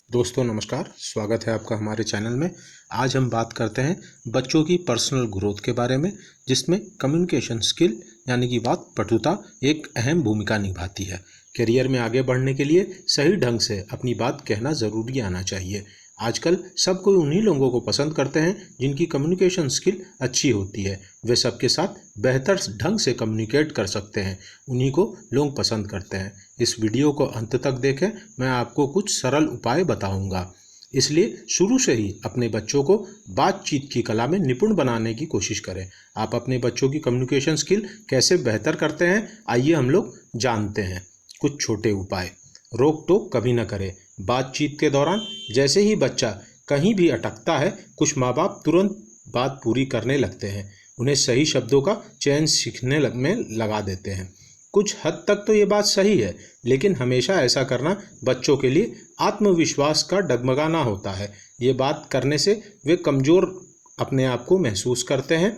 दोस्तों नमस्कार, स्वागत है आपका हमारे चैनल में। आज हम बात करते हैं बच्चों की पर्सनल ग्रोथ के बारे में, जिसमें कम्युनिकेशन स्किल यानी कि वाक पटुता एक अहम भूमिका निभाती है। करियर में आगे बढ़ने के लिए सही ढंग से अपनी बात कहना ज़रूरी आना चाहिए। आजकल सब कोई उन्हीं लोगों को पसंद करते हैं जिनकी कम्युनिकेशन स्किल अच्छी होती है। वे सबके साथ बेहतर ढंग से कम्युनिकेट कर सकते हैं, उन्हीं को लोग पसंद करते हैं। इस वीडियो को अंत तक देखें, मैं आपको कुछ सरल उपाय बताऊंगा। इसलिए शुरू से ही अपने बच्चों को बातचीत की कला में निपुण बनाने की कोशिश करें। आप अपने बच्चों की कम्युनिकेशन स्किल कैसे बेहतर करते हैं, आइए हम लोग जानते हैं। कुछ छोटे उपाय। रोक टोक कभी न करें। बातचीत के दौरान जैसे ही बच्चा कहीं भी अटकता है, कुछ माँ बाप तुरंत बात पूरी करने लगते हैं, उन्हें सही शब्दों का चयन सीखने में लगा देते हैं। कुछ हद तक तो ये बात सही है, लेकिन हमेशा ऐसा करना बच्चों के लिए आत्मविश्वास का डगमगाना होता है। ये बात करने से वे कमज़ोर अपने आप को महसूस करते हैं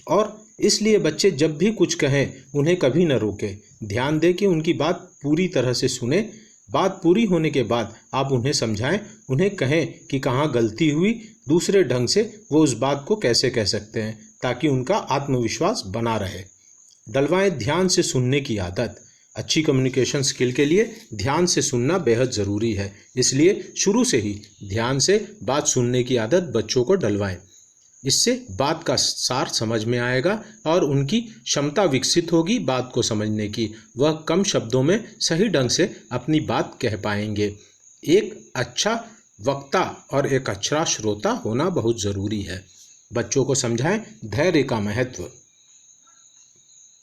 और इसलिए बच्चे जब भी कुछ कहें उन्हें कभी न रोकें। ध्यान दें कि उनकी बात पूरी तरह से सुने। बात पूरी होने के बाद आप उन्हें समझाएं, उन्हें कहें कि कहाँ गलती हुई, दूसरे ढंग से वो उस बात को कैसे कह सकते हैं ताकि उनका आत्मविश्वास बना रहे। डलवाएं ध्यान से सुनने की आदत। अच्छी कम्युनिकेशन स्किल के लिए ध्यान से सुनना बेहद ज़रूरी है, इसलिए शुरू से ही ध्यान से बात सुनने की आदत बच्चों को डलवाएं। इससे बात का सार समझ में आएगा और उनकी क्षमता विकसित होगी बात को समझने की। वह कम शब्दों में सही ढंग से अपनी बात कह पाएंगे। एक अच्छा वक्ता और एक अच्छा श्रोता होना बहुत ज़रूरी है। बच्चों को समझाएं धैर्य का महत्व।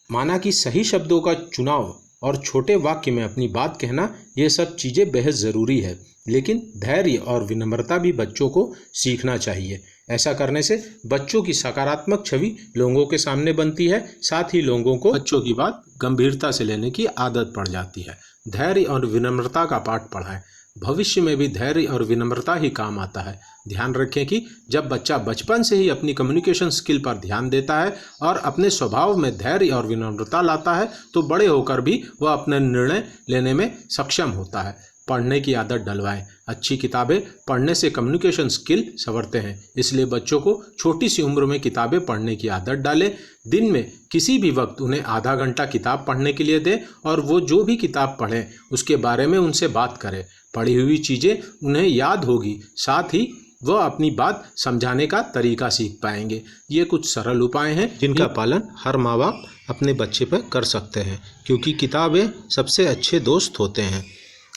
माना कि सही शब्दों का चुनाव और छोटे वाक्य में अपनी बात कहना, ये सब चीज़ें बेहद ज़रूरी है, लेकिन धैर्य और विनम्रता भी बच्चों को सीखना चाहिए। ऐसा करने से बच्चों की सकारात्मक छवि लोगों के सामने बनती है, साथ ही लोगों को बच्चों की बात गंभीरता से लेने की आदत पड़ जाती है। धैर्य और विनम्रता का पाठ पढ़ाएं। भविष्य में भी धैर्य और विनम्रता ही काम आता है। ध्यान रखें कि जब बच्चा बचपन से ही अपनी कम्युनिकेशन स्किल पर ध्यान देता है और अपने स्वभाव में धैर्य और विनम्रता लाता है, तो बड़े होकर भी वह अपने निर्णय लेने में सक्षम होता है। पढ़ने की आदत डलवाएं। अच्छी किताबें पढ़ने से कम्युनिकेशन स्किल संवरते हैं, इसलिए बच्चों को छोटी सी उम्र में किताबें पढ़ने की आदत डालें। दिन में किसी भी वक्त उन्हें आधा घंटा किताब पढ़ने के लिए दें और वो जो भी किताब पढ़ें उसके बारे में उनसे बात करें। पढ़ी हुई चीज़ें उन्हें याद होगी, साथ ही वह अपनी बात समझाने का तरीका सीख पाएंगे। ये कुछ सरल उपाय हैं जिनका पालन हर माँ बाप अपने बच्चे पर कर सकते हैं, क्योंकि किताबें सबसे अच्छे दोस्त होते हैं।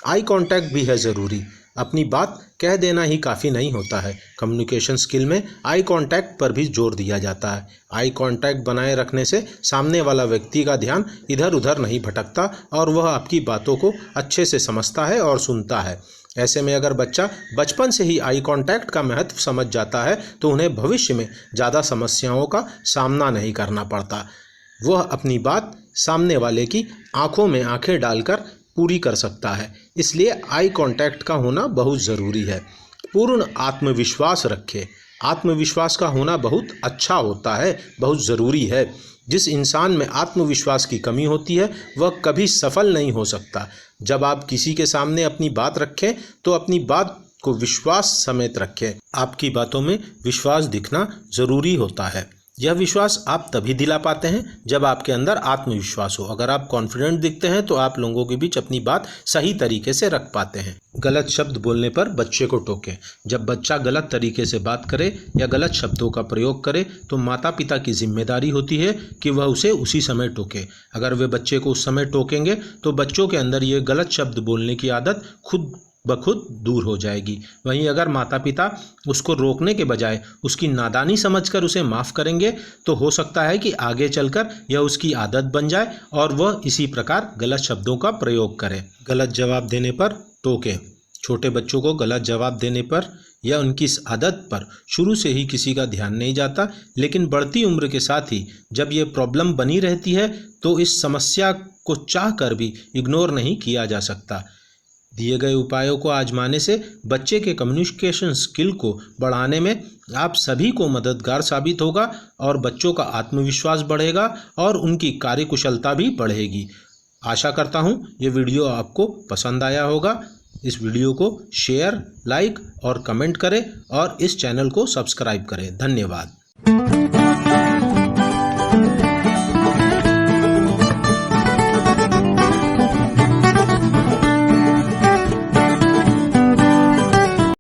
आई कांटेक्ट भी है ज़रूरी। अपनी बात कह देना ही काफ़ी नहीं होता है। कम्युनिकेशन स्किल में आई कांटेक्ट पर भी जोर दिया जाता है। आई कांटेक्ट बनाए रखने से सामने वाला व्यक्ति का ध्यान इधर उधर नहीं भटकता और वह आपकी बातों को अच्छे से समझता है और सुनता है। ऐसे में अगर बच्चा बचपन से ही आई कांटेक्ट का महत्व समझ जाता है तो उन्हें भविष्य में ज़्यादा समस्याओं का सामना नहीं करना पड़ता। वह अपनी बात सामने वाले की आंखों में आंखें डालकर पूरी कर सकता है। इसलिए आई कांटेक्ट का होना बहुत ज़रूरी है। पूर्ण आत्मविश्वास रखें। आत्मविश्वास का होना बहुत अच्छा होता है, बहुत ज़रूरी है। जिस इंसान में आत्मविश्वास की कमी होती है वह कभी सफल नहीं हो सकता। जब आप किसी के सामने अपनी बात रखें तो अपनी बात को विश्वास समेत रखें। आपकी बातों में विश्वास दिखना ज़रूरी होता है। यह विश्वास आप तभी दिला पाते हैं जब आपके अंदर आत्मविश्वास हो। अगर आप कॉन्फिडेंट दिखते हैं तो आप लोगों के बीच अपनी बात सही तरीके से रख पाते हैं। गलत शब्द बोलने पर बच्चे को टोकें। जब बच्चा गलत तरीके से बात करे या गलत शब्दों का प्रयोग करे तो माता पिता की जिम्मेदारी होती है कि वह उसे उसी समय टोके। अगर वे बच्चे को उस समय टोकेंगे तो बच्चों के अंदर ये गलत शब्द बोलने की आदत खुद बखुद दूर हो जाएगी। वहीं अगर माता पिता उसको रोकने के बजाय उसकी नादानी समझकर उसे माफ़ करेंगे तो हो सकता है कि आगे चलकर यह उसकी आदत बन जाए और वह इसी प्रकार गलत शब्दों का प्रयोग करे। गलत जवाब देने पर टोकें। छोटे बच्चों को गलत जवाब देने पर या उनकी इस आदत पर शुरू से ही किसी का ध्यान नहीं जाता, लेकिन बढ़ती उम्र के साथ ही जब ये प्रॉब्लम बनी रहती है तो इस समस्या को चाह कर भी इग्नोर नहीं किया जा सकता। दिए गए उपायों को आजमाने से बच्चे के कम्युनिकेशन स्किल को बढ़ाने में आप सभी को मददगार साबित होगा और बच्चों का आत्मविश्वास बढ़ेगा और उनकी कार्यकुशलता भी बढ़ेगी। आशा करता हूँ ये वीडियो आपको पसंद आया होगा। इस वीडियो को शेयर, लाइक और कमेंट करें और इस चैनल को सब्सक्राइब करें। धन्यवाद।